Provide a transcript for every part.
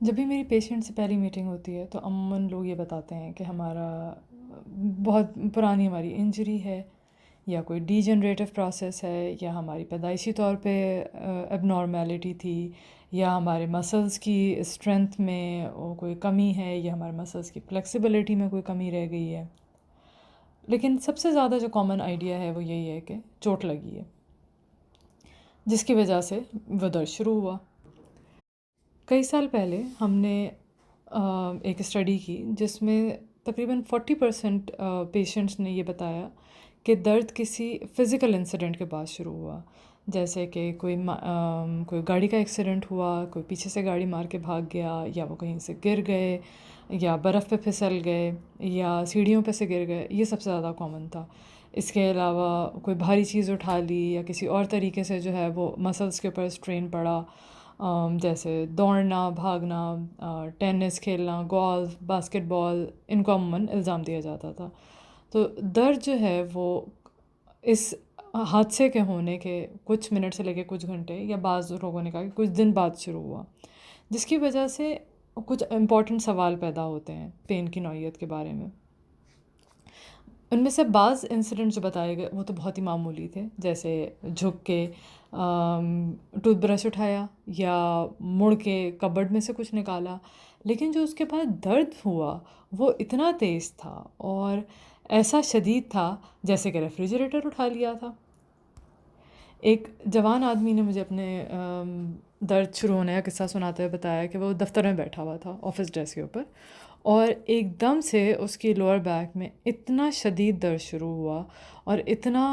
جب بھی میری پیشنٹ سے پہلی میٹنگ ہوتی ہے تو عموماً لوگ یہ بتاتے ہیں کہ ہمارا بہت پرانی ہماری انجری ہے، یا کوئی ڈی جنریٹو پروسیس ہے، یا ہماری پیدائشی طور پہ اب نارمیلٹی تھی، یا ہمارے مسلس کی اسٹرینتھ میں کوئی کمی ہے، یا ہمارے مسلس کی فلیکسیبلٹی میں کوئی کمی رہ گئی ہے۔ لیکن سب سے زیادہ جو کامن آئیڈیا ہے وہ یہی ہے کہ چوٹ لگی ہے، جس کی وجہ سے وہ درد شروع ہوا۔ کئی سال پہلے ہم نے ایک اسٹڈی کی جس میں تقریباً 40% پیشنٹس نے یہ بتایا کہ درد کسی فزیکل انسیڈنٹ کے بعد شروع ہوا، جیسے کہ کوئی گاڑی کا ایکسیڈنٹ ہوا، کوئی پیچھے سے گاڑی مار کے بھاگ گیا، یا وہ کہیں سے گر گئے، یا برف پہ پھسل گئے، یا سیڑھیوں پہ سے گر گئے۔ یہ سب سے زیادہ کامن تھا۔ اس کے علاوہ کوئی بھاری چیز اٹھا لی، یا کسی اور طریقے سے جو ہے وہ مسلس کے اوپر اسٹرین پڑا، جیسے دوڑنا، بھاگنا، ٹینس کھیلنا، گولف، باسکٹ بال، ان کو عموماً الزام دیا جاتا تھا۔ تو درد جو ہے وہ اس حادثے کے ہونے کے کچھ منٹ سے لے کے کچھ گھنٹے، یا بعض لوگوں نے کہا کہ کچھ دن بعد شروع ہوا، جس کی وجہ سے کچھ امپورٹنٹ سوال پیدا ہوتے ہیں پین کی نوعیت کے بارے میں۔ ان میں سے بعض انسیڈنٹ جو بتائے گئے وہ تو بہت ہی معمولی تھے، جیسے جھک کے ٹوتھ برش اٹھایا، یا مڑ کے کبڈ میں سے کچھ نکالا۔ لیکن جو اس کے بعد درد ہوا وہ اتنا تیز تھا اور ایسا شدید تھا جیسے کہ ریفریجریٹر اٹھا لیا تھا۔ ایک جوان آدمی نے مجھے اپنے درد شروع ہونے کا قصہ سناتے ہوئے بتایا کہ وہ دفتر میں بیٹھا ہوا تھا آفس ڈیسک کے اوپر، اور ایک دم سے اس کی لوور بیک میں اتنا شدید درد شروع ہوا اور اتنا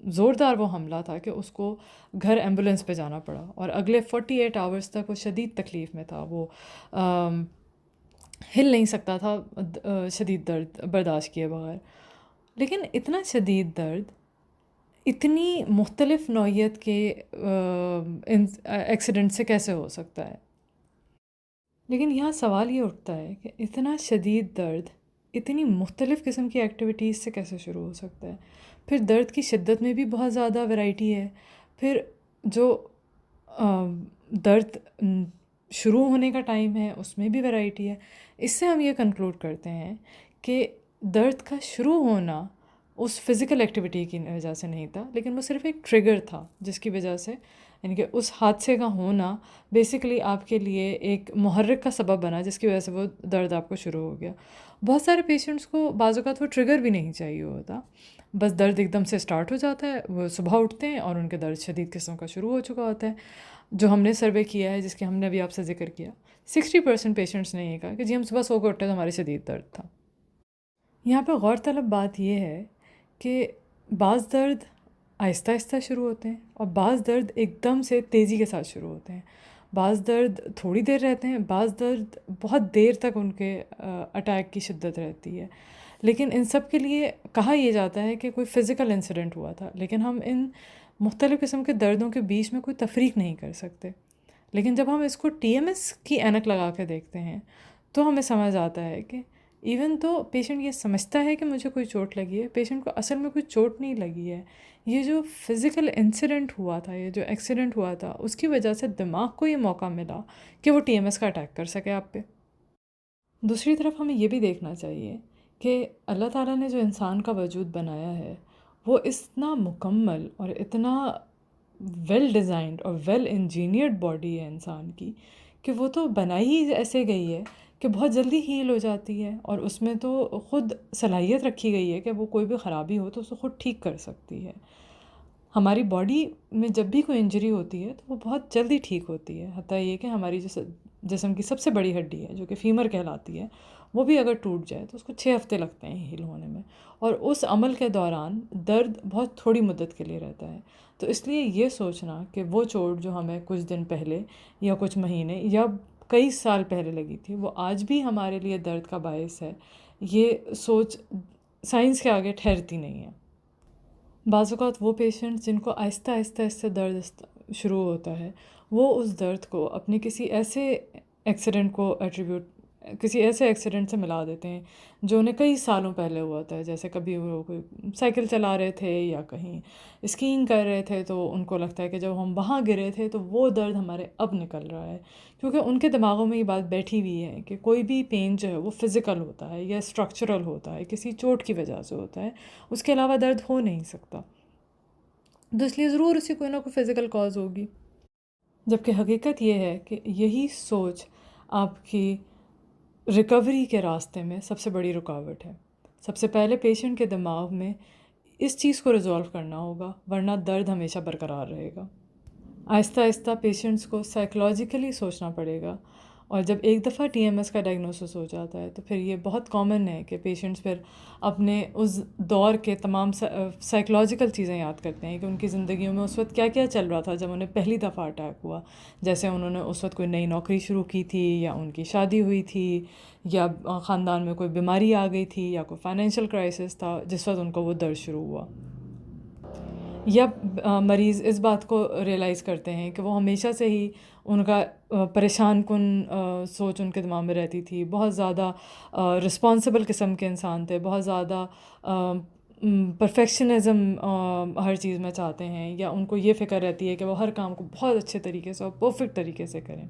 زوردار وہ حملہ تھا کہ اس کو گھر ایمبولینس پہ جانا پڑا، اور اگلے 48 آورس تک وہ شدید تکلیف میں تھا۔ وہ ہل نہیں سکتا تھا شدید درد برداشت کیے بغیر۔ لیکن اتنا شدید درد اتنی مختلف نوعیت کے ایکسیڈنٹ سے کیسے ہو سکتا ہے؟ لیکن یہاں سوال یہ اٹھتا ہے کہ اتنا شدید درد اتنی مختلف قسم کی ایکٹیویٹیز سے کیسے شروع ہو سکتا ہے؟ پھر درد کی شدت میں بھی بہت زیادہ ویرائٹی ہے، پھر جو درد شروع ہونے کا ٹائم ہے اس میں بھی ویرائٹی ہے۔ اس سے ہم یہ کنکلوڈ کرتے ہیں کہ درد کا شروع ہونا اس فزیکل ایکٹیویٹی کی وجہ سے نہیں تھا، لیکن وہ صرف ایک ٹریگر تھا جس کی وجہ سے، یعنی کہ اس حادثے کا ہونا بیسیکلی آپ کے لیے ایک محرک کا سبب بنا جس کی وجہ سے وہ درد آپ کو شروع ہو گیا۔ بہت سارے پیشنٹس کو بعض اوقات وہ ٹریگر بھی نہیں چاہیے ہوتا، بس درد ایک دم سے اسٹارٹ ہو جاتا ہے، وہ صبح اٹھتے ہیں اور ان کے درد شدید قسم کا شروع ہو چکا ہوتا ہے۔ جو ہم نے سروے کیا ہے، جس کے ہم نے ابھی آپ سے ذکر کیا، 60% پیشنٹس نے یہ کہا کہ جی ہم صبح سو کے اٹھے تو ہمارے شدید درد تھا۔ یہاں پہ غور طلب بات یہ ہے کہ بعض درد آہستہ آہستہ شروع ہوتے ہیں، اور بعض درد ایک دم سے تیزی کے ساتھ شروع ہوتے ہیں۔ بعض درد تھوڑی دیر رہتے ہیں، بعض درد بہت دیر تک ان کے اٹیک کی شدت رہتی ہے۔ لیکن ان سب کے لیے کہا یہ جاتا ہے کہ کوئی فزیکل انسیڈنٹ ہوا تھا، لیکن ہم ان مختلف قسم کے دردوں کے بیچ میں کوئی تفریق نہیں کر سکتے۔ لیکن جب ہم اس کو ٹی ایم ایس کی اینک لگا کے دیکھتے ہیں تو ہمیں سمجھ آتا ہے کہ ایون تو پیشنٹ یہ سمجھتا ہے کہ مجھے کوئی چوٹ لگی ہے، پیشنٹ کو اصل میں کوئی چوٹ نہیں لگی ہے۔ یہ جو فزیکل انسیڈنٹ ہوا تھا، یہ جو ایکسیڈنٹ ہوا تھا، اس کی وجہ سے دماغ کو یہ موقع ملا کہ وہ ٹی ایم ایس کا اٹیک کر سکے آپ پہ۔ دوسری طرف ہمیں یہ بھی دیکھنا چاہیے کہ اللہ تعالیٰ نے جو انسان کا وجود بنایا ہے وہ اتنا مکمل اور اتنا ویل ڈیزائنڈ اور ویل انجینئرڈ باڈی ہے انسان کی، کہ وہ تو بنائی ہی ایسے گئی ہے کہ بہت جلدی ہیل ہو جاتی ہے، اور اس میں تو خود صلاحیت رکھی گئی ہے کہ وہ کوئی بھی خرابی ہو تو اسے خود ٹھیک کر سکتی ہے۔ ہماری باڈی میں جب بھی کوئی انجری ہوتی ہے تو وہ بہت جلدی ٹھیک ہوتی ہے، حتیٰ یہ کہ ہماری جسم کی سب سے بڑی ہڈی ہے جو کہ فیمر کہلاتی ہے، وہ بھی اگر ٹوٹ جائے تو اس کو 6 ہفتے لگتے ہیں ہیل ہونے میں، اور اس عمل کے دوران درد بہت تھوڑی مدت کے لیے رہتا ہے۔ تو اس لیے یہ سوچنا کہ وہ چوٹ جو ہمیں کچھ دن پہلے یا کچھ مہینے یا کئی سال پہلے لگی تھی وہ آج بھی ہمارے لیے درد کا باعث ہے، یہ سوچ سائنس کے آگے ٹھہرتی نہیں ہے۔ بعض اوقات وہ پیشنٹ جن کو آہستہ آہستہ آہستہ درد شروع ہوتا ہے وہ اس درد کو اپنے کسی ایسے ایکسیڈنٹ کو ایٹریبیوٹ کسی ایسے ایکسیڈنٹ سے ملا دیتے ہیں جو انہیں کئی سالوں پہلے ہوا ہوتا ہے. جیسے کبھی وہ کوئی سائیکل چلا رہے تھے یا کہیں اسکینگ کر رہے تھے، تو ان کو لگتا ہے کہ جب ہم وہاں گرے تھے تو وہ درد ہمارے اب نکل رہا ہے، کیونکہ ان کے دماغوں میں یہ بات بیٹھی ہوئی ہے کہ کوئی بھی پین جو ہے وہ فزیکل ہوتا ہے یا اسٹرکچرل ہوتا ہے، کسی چوٹ کی وجہ سے ہوتا ہے، اس کے علاوہ درد ہو نہیں سکتا. تو اس لیے ضرور اسی کوئی نہ کوئی فزیکل کاز ہوگی. جبکہ حقیقت یہ ہے کہ یہی سوچ آپ کی ریکوری کے راستے میں سب سے بڑی رکاوٹ ہے. سب سے پہلے پیشنٹ کے دماغ میں اس چیز کو ریزولو کرنا ہوگا، ورنہ درد ہمیشہ برقرار رہے گا. آہستہ آہستہ پیشنٹس کو سائیکلوجیکلی سوچنا پڑے گا، اور جب ایک دفعہ ٹی ایم ایس کا ڈائگنوسس ہو جاتا ہے تو پھر یہ بہت کامن ہے کہ پیشنٹس پھر اپنے اس دور کے تمام سائیکلوجیکل چیزیں یاد کرتے ہیں کہ ان کی زندگیوں میں اس وقت کیا کیا چل رہا تھا جب انہیں پہلی دفعہ اٹیک ہوا. جیسے انہوں نے اس وقت کوئی نئی نوکری شروع کی تھی، یا ان کی شادی ہوئی تھی، یا خاندان میں کوئی بیماری آ گئی تھی، یا کوئی فائنینشیل کرائسس تھا جس وقت ان کو وہ درد شروع ہوا. یا مریض اس بات کو ریئلائز کرتے ہیں کہ وہ ہمیشہ سے ہی ان کا پریشان کن سوچ ان کے دماغ میں رہتی تھی، بہت زیادہ رسپانسبل قسم کے انسان تھے، بہت زیادہ پرفیکشنزم ہر چیز میں چاہتے ہیں، یا ان کو یہ فکر رہتی ہے کہ وہ ہر کام کو بہت اچھے طریقے سے اور پرفیکٹ طریقے سے کریں.